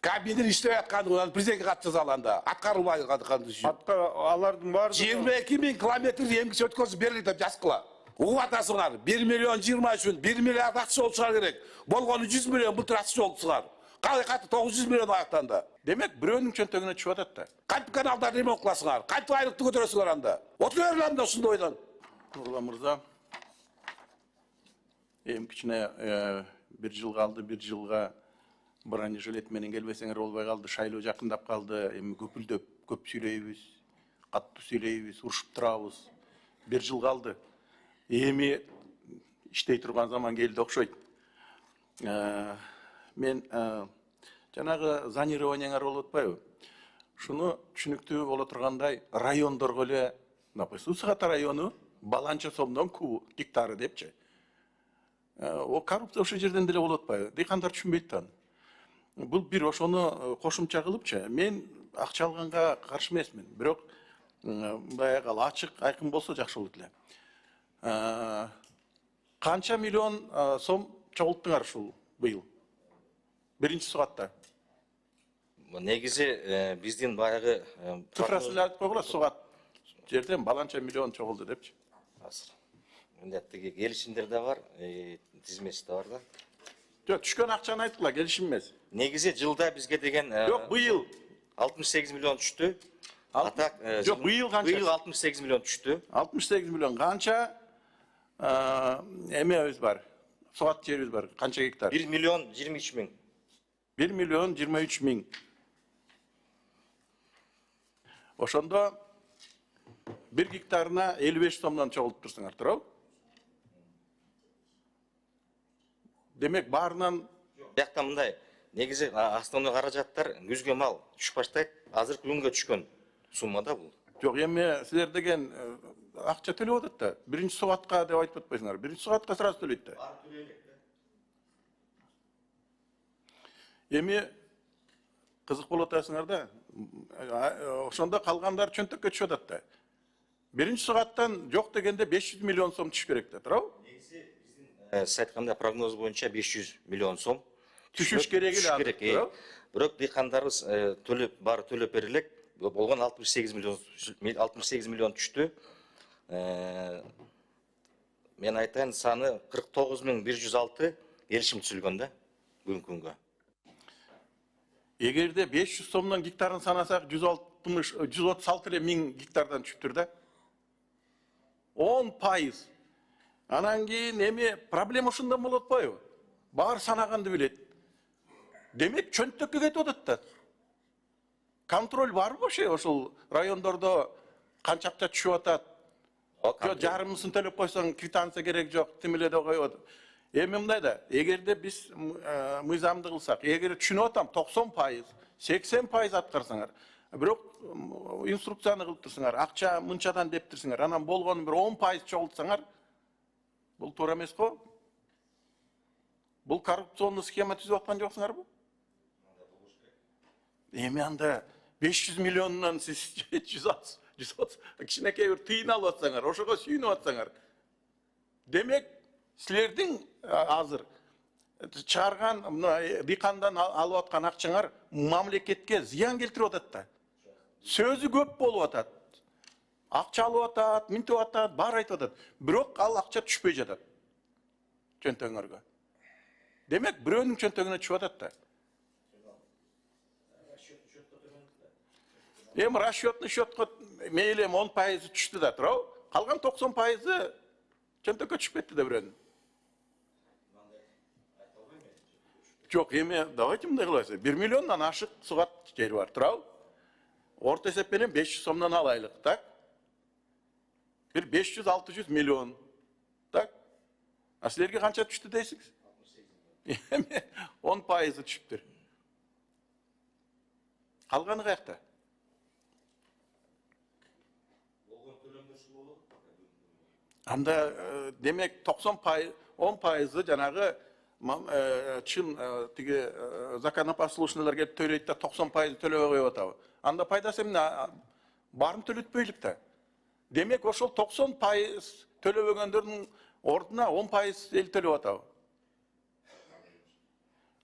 Кабинет иштеп аткандыгынан президентке кат жазаланды. Аткарылбай калгандыгы үчүн. Алардын баары 22 000 километр эмгиче өткөзүп берилди деп жазгыла. Угуп атасыңар. 1 миллион 20 үчүн 1 миллиард акча болушуга керек. Болгону 100 миллион былтыр акча болдусуңар. Калай каты 900 миллион аяктанды. демек бирөөнүн чөнтөгүнө чыгып атат да. Кантип каналдарды ремонт кыласыңар? Кантип айлыкты көтөрөсүңөр анда? Отура бергиле анда ушундай ойдон. Нурлан мырза, кичине бир жыл калды, бир жылга бронежилет менен келбесеңер болбой калды, шайлоо жакындап калды, эми көпүлдөп көп сүйлөйбүз, каттуу сүйлөйбүз, урушуп турабыз. Бир жыл калды. Эми иштей турган заман келди окшойт. Мен жанагы зонированияңар болуп атпайбы? Шуну түшүнүктүү боло тургандай райондорго эле, например, Сыгата району баланча сомдон куб гектары депчи. О коррупция ошол жерден деле болуп атпайбы? Дыйкандар түшүнбөйт да. Бул бир ошону кошумча кылыпчы. Мен акча алганга каршы эмесмин. Бирок баягы ачык, айкын болсо жакшы болот эле. Канча миллион сом чогулттуңар ушул быйыл? Биринчи сугатта. Негизи биздин баягы Цифрасын айтып койгула, сугат жерден баланча миллион чогулду депчи. азыр. Мындеттеги келишимдер да бар, тизмеси да бар да. Жок, түшкөн акчаны айткыла, келишим эмес. Негизи жылда бизге деген Жок, быйыл 68 миллион түштү. Атак жок, быйыл канча? Быйыл 68 миллион түштү. 68 миллион канча эмебиз бар. Сугат жерибиз бар. Канча гектар? 1 миллион 23 миң. 1 миллион 23 миң. Ошондо 1 гектарына 55 сомдон чогулуп турсуңар, туурабы? Демек баарынан Биякта мындай, негизи основной каражаттар күзгө мал түшүп баштайт. Азыр күнгө түшкөн сумма да бул. жок, эми силер деген акча төлөп атат да. Биринчи сугатка деп айтып атпайсыңар. Биринчи сугатка сразу төлөйт да. Эми кызык болуп атасыңар да. Ошондо калгандар чөнтөккө түшүп атат да. Биринчи сугаттан жок дегенде 500 миллион сом түшүш керек да, туурабы? Сиз айткандай прогноз боюнча 500 миллион сом Түшүш керек эле азыр, туурабы? Бирок дыйкандарыбыз баары төлөп берилек. Болгон 68 миллион түштү. Мен айтайын, саны 49.106 келишим түзүлгөн да бүгүнкү күнгө. Эгерде 500 сомдон гектарын санасак 136 эле миң гектардан түшүптүр да. 10%. Анан кийин эми проблема ушундан болот атпайбы? Баары санаганды билет. Демек чөнтөккө кетип атат да. Контроль барбы ошол райондордо канча акча түшүп атат? Жок, жарымысын төлөп койсоң квитанция керек жок, тим эле деп коет. Эми мындай да, эгерде биз мыйзамды кылсак, эгер түшүнүп атам 90%, 80% аткарсаңар, бирок инструкцияны кылып турсаңар, акча мынчадан деп турсаңар, анан болгону бир 10% чогултсаңар, бул туура эмес го? Бул коррупционный схема түзүп аткан жоксуңарбы? Эми анда 500 миллионнан сиз 130 кичинекей бир тыйын алып атсаңар, ошого сүйүнүп атсаңар. Демек, силердин азыр чыгарган дыйкандан алып аткан акчаңар мамлекетке зыян келтирип атат да. Сөзү көп болуп атат. Акча алып атат, минтип атат, баары айтып атат. Бирок ал акча түшпөй жатат. Чөнтөгүңөргө. Демек, бирөөнүн чөнтөгүнө түшүп атат да. Эми расчетный счетко мейли 10% түштү да, туурабы? Калган 90% чөнтөккө түшүп кетти да бирөөнүн. Жок, эми давайте мындай кылабыз. 1 миллиондон ашык сугат жери бар, туурабы? Орто эсеп менен 500 сомдон алайлык, так? Бир 500-600 миллион, так? А силерге канча түштү дейсиңиз? Эми 10% түшүптүр. Калганы каякта? Анда демек 90%, 10% жанагы чын тиги законопослушныйлар келип төлөйт да 90% төлөбөй коюп атабы. Анда пайдасы эмне? Баарын төлөтпөйлүк да. Демек ошол 90% төлөбөгөндөрдүн ордуна 10% эл төлөп атабы.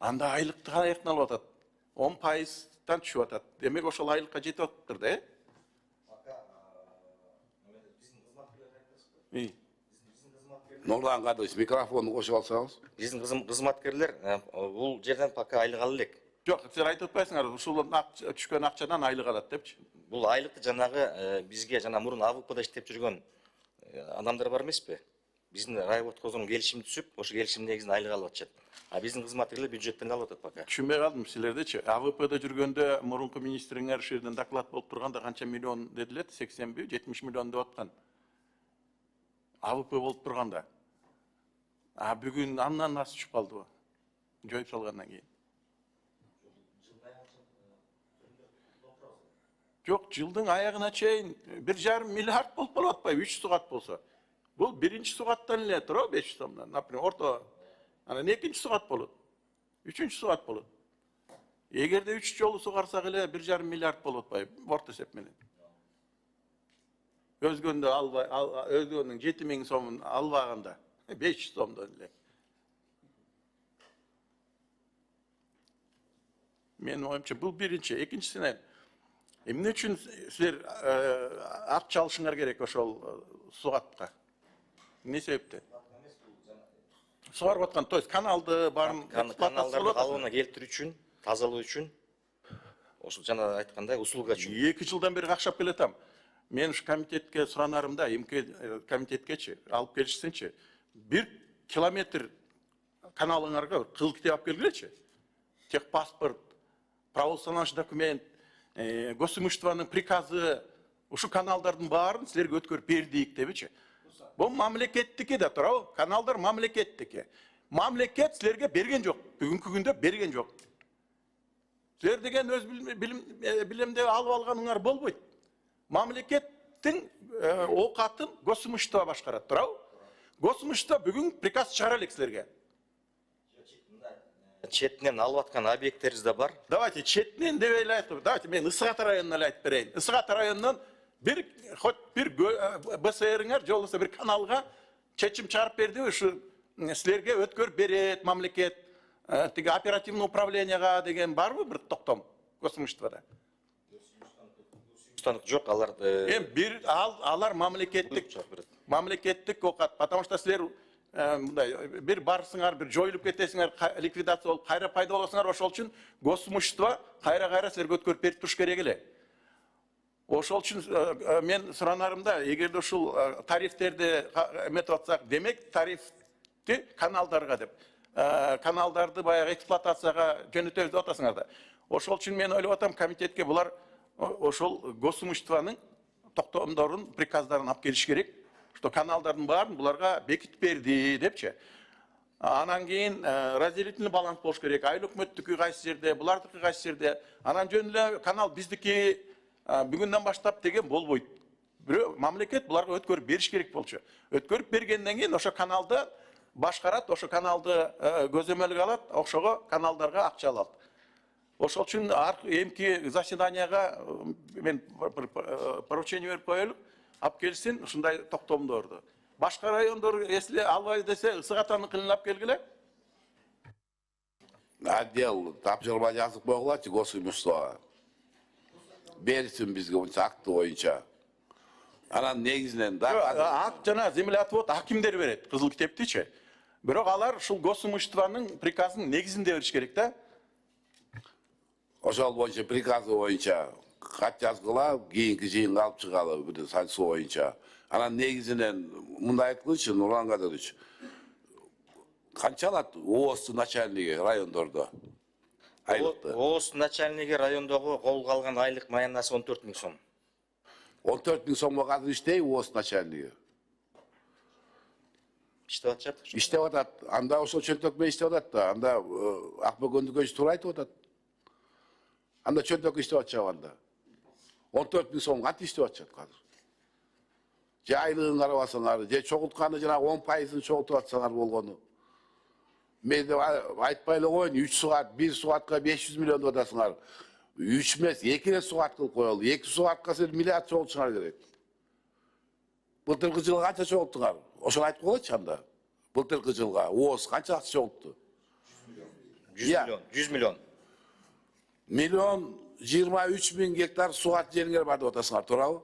Анда айлыкты каяктан алып атат? 10%dan түшүп атат. Демек ошол айлыкка жетип атыптыр да, Нурлан Кадырович, микрофонду кошуп алсаңыз. Биздин кызматкерлер бул жерден пока айлык ала элек. Жок, силер айтып атпайсыңар, ушул түшкөн акчадан айлык алат депчи. Бул айлыкты жанагы бизге жана мурун АВПда иштеп жүргөн адамдар бар эмеспи? Биздин райотkozун келишим түсүп, ошо келишим негизинде айлык алып атышат. А биздин кызматкерлер бюджеттен алып атат пока. Түшүнбөй калдым силердечи. АВПда жүргөндө мурунку министриңер ушул жерден доклад болуп турганда канча миллион дедилер? 80 70 миллион деп аткан. АВП болуп турганда. А бүгүн андан аз түшүп калдыбы? Жоюп салгандан кийин. Жок, жылдың аягына чейин 1,5 миллиард болуп калып атпайбы? 3 сугат болсо. Бул биринчи сугаттан эле туруп 500 сомдон. Например, орто анан экинчи сугат болот. Үчүнчү сугат болот. Эгерде 3 жолу сугарсак эле 1,5 миллиард болуп атпайбы? Орто эсеп менен. Өзгөндө албай, өзгөнүн 7,000 сомун албаганда 500 сомдон эле. Менин оюмча бул биринчи, экинчисинен эмне үчүн силер акча алышыңар керек ошол сугатка? Эмне себептен? Сугарып аткан, то есть каналды баарын Каналдарды калыбына келтирүү үчүн, тазалоо үчүн, ошол жана айткандай услуга үчүн. 2 жылдан бери какшап келатам. Мен ушу комитетке суранарымда, комитеткечи алып келишсенчи, 1 километр каналыңарга кызыл китеп алып келгилечи. Техпаспорт, правоустанавливающий документ, госимуществонун приказы, ушу каналдардын баарын силерге өткөрүп бердик дебичи. Бул мамлекеттики да турабы? Каналдар мамлекеттики. Мамлекет силерге берген жок. Бүгүнкү күндө берген жок. Силер деген өз билимде алып алганыңар болбойт. Мамлекеттин оокатын госимущество башкарат, турабы? Госимущество бүгүн приказ чыгара элек силерге. Четинен алып аткан объекттерибиз да бар. Давайте четинен деп эле айтып, давайте мен Ысыгат районуна эле айтып берейин. Ысыгат районунан бир БСРңер же болбосо бир каналга чечим чыгарып берди, ушу силерге өткөрүп берет мамлекет, тиги оперативный управленияга деген барбы бир токтом госимуществода? Жок, алар Бир алар мамлекеттик окат, потому что силер мындай бир барсыңар, бир жоюлуп кетесиңер, ликвидация болуп кайра пайда болосуңар, ошол үчүн госимущество кайра силерге өткөрүп берип туруш керек эле. Ошол үчүн мен суранарымда, эгерде ушул тарифтерди эметип атсак, демек тарифти каналдарга деп, каналдарды баягы эксплуатацияга жөнөтөбүз деп атасыңар да. Ошол үчүн мен ойлоп атам, комитетке булар ошол госимуществонун токтомдорун, приказдарын алып келиш керек, что каналдардын баарын буларга бекитип берди депчи. Анан кийин разделительный баланс болуш керек. Айыл өкмөттүкү кайсы жерде, булардыкы кайсы жерде. Анан жөн эле канал биздики бүгүндөн баштап деген болбойт. Бирөө мамлекет буларга өткөрүп бериш керек болчу. Өткөрүп бергенден кийин ошо каналды башкарат, ошо каналды көзөмөлгө алат, ошого каналдарга акча алат. Ошол үчүн эмки заседанияга мен поручение берип коелу, алып келсин ушундай токтомдорду. Башка райондор если албай десе, Ысыгатаныкын алып келгиле. Отдел тапшырма жазып койгулачы госимуществого. Берсин бизге унча акты боюнча. Анан негизинен да Акт жана землеотвод акимдер берет, кызыл китептичи. Бирок алар ушул госимуществонун приказын негизинде бериш керек да. ошол боюнча приказы боюнча кат жазгыла, кийинки жыйынга алып чыгалы бир санкция боюнча. Анан негизинен мындай айткылычы Нурлан Кадырович, канча алат ООС начальниги райондордо? ООС начальниги райондогу колго алган айлык маянасы 14,000 сом. 14,000 сомго азыр иштей ООС начальниги. Иштеп атышат. Иштеп атат. Анда ошол чөнтөк менен иштеп атат да. Анда Акбөгөндү көз туура айтып атат. Анда чөнтөк иштеп атышабы анда. 14,000 сом кантип иштеп атышат азыр? Же айлыгын карабасаңар, же чогултканы жана 10%-ын чогултуп атсаңар болгону. Мен деп айтпай эле коеюн, 3 сугат, 1 сугатка 500 миллион деп атасыңар. 3 эмес, 2 эле сугат кылып коелу. 2 сугатка силер миллиард чогултушуңар керек. Былтыркы жылга канча чогулттуңар? Ошону айтып койгучу анда. Былтыркы жылга ООС канча акча чогултту? 100 миллион. 1.023.000 гектар суат жериңер бар деп атасыңар, туурабы?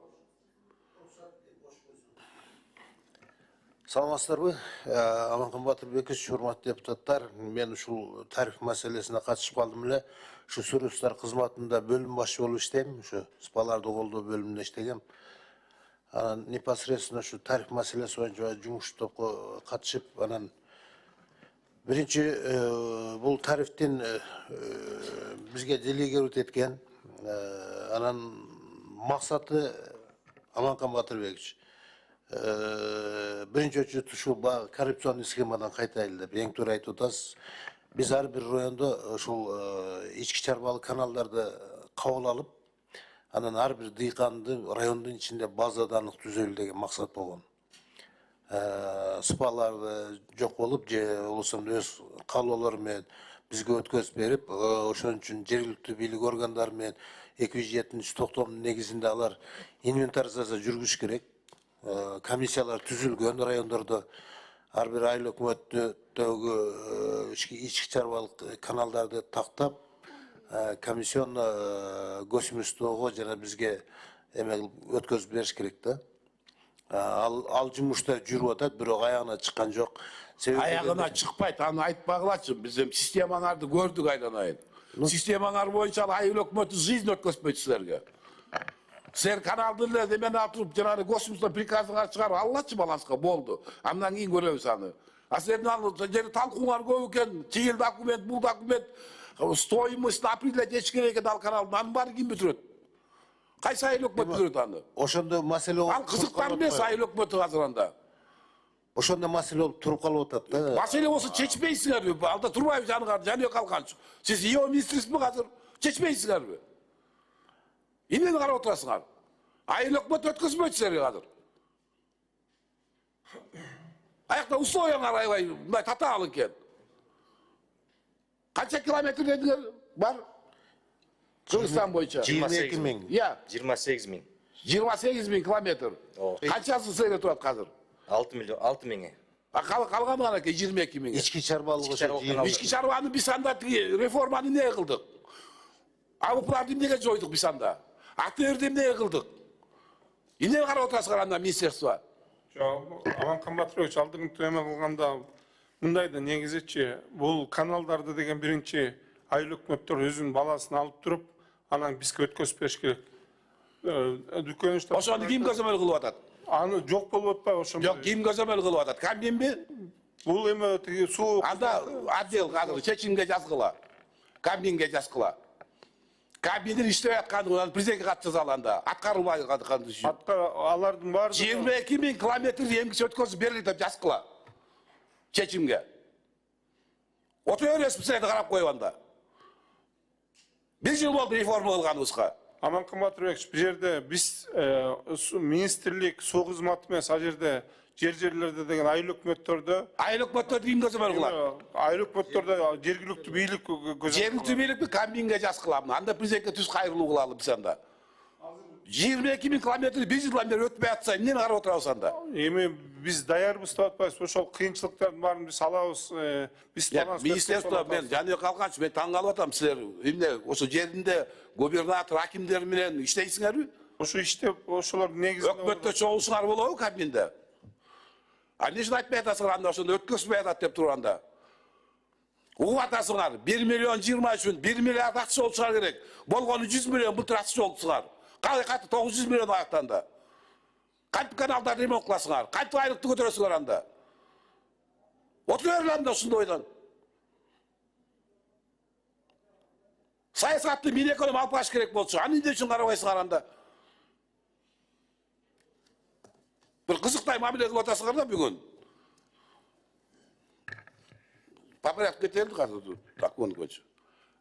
Саламатсыздарбы? Аманкан Батырбекович, урматтуу депутаттар, мен ушул тариф маселесине катышып калдым эле. Ушу Сурустар кызматында бөлүм башчы болуп иштейм, ушу спаларды колдоо бөлүмүндө иштегем. Анан непосредственно ушу тариф маселеси боюнча жумуш топко катышып, анан биринчи бул тарифтин бизге делегировать эткен, анан максаты Аманкан Батырбекович. Биринчи очут ушул коррупционный схемадан кайтайлы деп эң туура айтып атасыз. Биз ар бир райондо ушул ички чарбалык каналдарды кабыл алып, анан ар бир дыйканды райондун ичинде база данык түзөлү деген максат болгон. Спаларды жок болуп, же болбосо өз каалоолору менен бизге өткөзүп берип, ошон үчүн жергиликтүү бийлик органдары менен 270-90 негизинде алар инвентаризация жүргүзүш керек. Комиссиялар түзүлгөн райондордо ар бир айыл өкмөттөгү ички чарбалык каналдарды тактап, комиссионно госимуштоого жана бизге өткөзүп бериш керек да. Ал жумушта жүрүп атат, бирок аягына чыккан жок. Аягына чыкпайт, аны айтпагылачы. Биз системаңарды көрдүк айланайын. Системаңар боюнча айыл өкмөтү жизнь өткөзбөйт силерге. Сер каналды эле демен атып, жанагы госимустан приказыңар чыгарып аллачы баланска болду. Андан кийин көрөбүз аны. А силердин ал жери талкууңар көп экен, тигил документ, бул документ, стоимость определять эч керек экен ал каналдын. Анын баары ким бүтүрөт? Кайсы айыл өкмөт бүтүрөт аны? Ошондо маселе Ал кызыктар эмес айыл өкмөтү азыр анда. Ошондо маселе болуп туруп калып атат да. Маселе болсо чечпейсиңерби? Алда турбайбы жаныбар калганчы. Сиз ИО министрисизби азыр? Чечпейсиңерби? Эмнени карап отурасыңар? Айыл өкмөт өткөзбөйт силерге азыр. Аякта условияңар аябай мындай татаал экен. Канча километр дедиңер бар? Кыргызстан боюнча. 22 миң. Иә. 28 миң. 28 000 километр. Канчасы силерге турат азыр? 6 миңи. Калганы канаке 22 000. Ички чарбалык Ички чарбаны биз анда реформаны эмне кылдык? Абыпларды эмнеге жойдук биз анда? Аттырды эмне кылдык? Эмне карап отурасыңар анда министерство? Аманкан Батырович, алдыңкы эме кылганда мындай да негизичи бул каналдарды деген биринчи айыл өкмөттөр өзүнүн баласын алып туруп, анан бизге өткөзүп бериш керек. Дүкөнүштө Ошону ким көзөмөл кылып атат? аны жок болуп атпайбы ошондой? Жок, ким көзөмөл кылып атат? Кабминби? Бул эме тиги суу Анда отдел азыр чечимге жазгыла. Кабминге жазгыла. Кабминдин иштеп аткандыгын президентке кат жазалы анда. Аткарылбай калган үчүн. алардын баары 22 000 километр эмгиче өткөзүп берилди деп жазгыла. Чечимге. Отура бересиз силерди карап коюп анда. 1 жыл болду реформа кылганыбызга. Аманкан Батырович, бул жерде биз министрлик суу кызматы эмес, ал жерде жерлерде деген айыл өкмөттөрдө Ким көзөмөл кылат? айыл өкмөттөрдө жергиликтүү бийлик Жергиликтүү бийликти Кабминге жазгыламын. Анда президентке түз кайрылуу кылалы биз анда. 22 000 километр 1 жылдан бери өтпөй атса, эмнени карап отурабыз анда? Эми биз даярбыз деп атпайбыз, ошол кыйынчылыктардын баарын биз алабыз. Биз Министерство мен жаныбек калганчы мен таң калып атам, силер эмне ошо жеринде губернатор, акимдер менен иштейсиңерби? Ошо иштеп, ошолордун негизинде Өкмөттө чогулушуңар болобу Кабминде? А эмне үчүн айтпай атасыңар анда ошондо өткөзбөй атат деп турганда? Угуп атасыңар, 1 миллион 20 үчүн 1 миллиард акча болушуңар керек. Болгону 100 миллион былтыр акча болдусуңар. Кайты 900 миллион аяктанда. Кантип каналдарды ремонт кыласыңар? Кантип айлыкты көтөрөсүңөр анда? Отура бер анда ушундай ойдон. Саясатты мен эконом алып баш керек болчу. Аны эмне үчүн карабайсыңар анда? Bir kızıkтай мамиле кылып атасыңар да бүгүн. По порядку кетели казыр. Так он көчү.